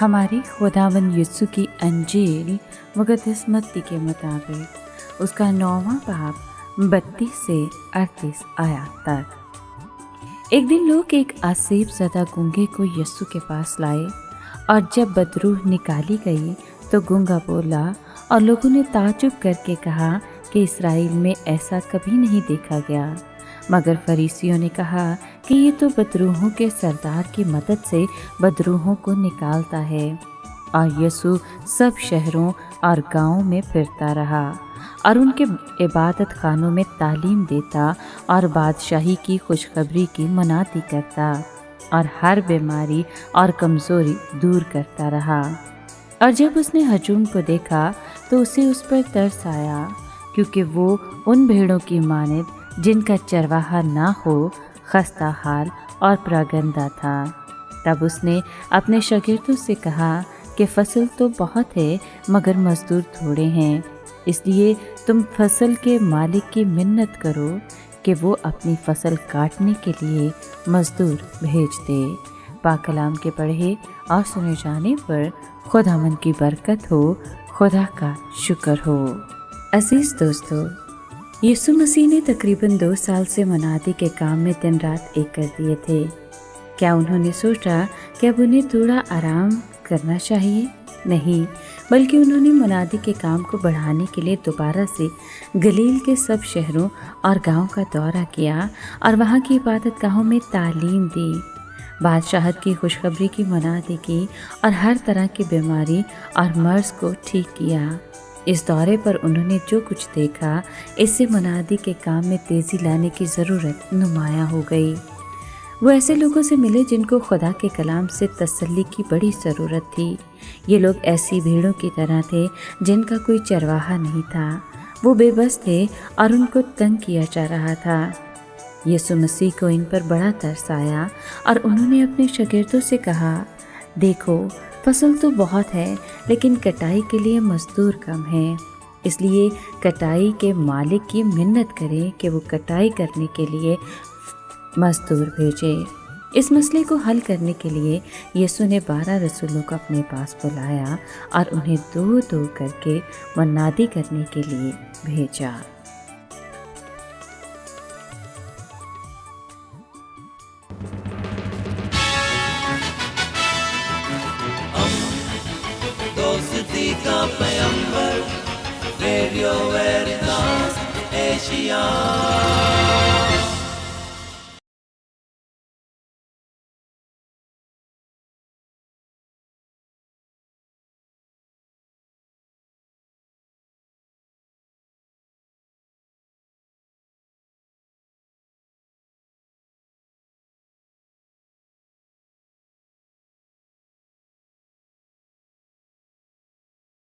हमारे खुदावंद यीशु की अंजील मुक़द्दस मत्ती के मुताबिक उसका 9वां बाब 32 से 38 आयत तक। एक दिन लोग एक आसेब ज़दा गूंगे को यीशु के पास लाए, और जब बदरूह निकाली गई तो गूंगा बोला, और लोगों ने ताज्जुब करके कहा कि इस्राएल में ऐसा कभी नहीं देखा गया। मगर फरीसियों ने कहा कि ये तो बदरूहों के सरदार की मदद से बदरूहों को निकालता है। और यीशु सब शहरों और गांवों में फिरता रहा और उनके इबादत खानों में तालीम देता और बादशाही की खुशखबरी की मनाती करता और हर बीमारी और कमज़ोरी दूर करता रहा। और जब उसने हजूम को देखा तो उसे उस पर तरस आया, क्योंकि वो उन भेड़ों की मानद जिनका चरवाहा ना हो खस्ता हाल और प्रागंदा था। तब उसने अपने शागिर्दों से कहा कि फसल तो बहुत है मगर मज़दूर थोड़े हैं, इसलिए तुम फसल के मालिक की मिन्नत करो कि वो अपनी फसल काटने के लिए मज़दूर भेज दे। पाक कलाम के पढ़े और सुने जाने पर खुदावंद की बरकत हो, खुदा का शुक्र हो। अजीज़ दोस्तों, यीशु मसीह ने तकरीबन 2 साल से मनादी के काम में दिन रात एक कर दिए थे। क्या उन्होंने सोचा कि अब उन्हें थोड़ा आराम करना चाहिए? नहीं, बल्कि उन्होंने मनादी के काम को बढ़ाने के लिए दोबारा से गलील के सब शहरों और गांवों का दौरा किया और वहां की इबादत गाहों में तालीम दी, बादशाहत की खुशखबरी की मनादी की और हर तरह की बीमारी और मर्ज को ठीक किया। इस दौरे पर उन्होंने जो कुछ देखा, इससे मनादी के काम में तेज़ी लाने की ज़रूरत नुमायाँ हो गई। वो ऐसे लोगों से मिले जिनको खुदा के कलाम से तसल्ली की बड़ी ज़रूरत थी। ये लोग ऐसी भीड़ों की तरह थे जिनका कोई चरवाहा नहीं था। वो बेबस थे और उनको तंग किया जा रहा था। यीशु मसीह को इन पर बड़ा तरस आया और उन्होंने अपने शागिर्दों से कहा, देखो, फसल तो बहुत है लेकिन कटाई के लिए मज़दूर कम हैं, इसलिए कटाई के मालिक की मिन्नत करें कि वो कटाई करने के लिए मज़दूर भेजे। इस मसले को हल करने के लिए यीशु ने 12 रसूलों को अपने पास बुलाया और उन्हें 2-2 करके मनादी करने के लिए भेजा। दोस्ती का पैगंबर, रेडियो वेरितास एशिया।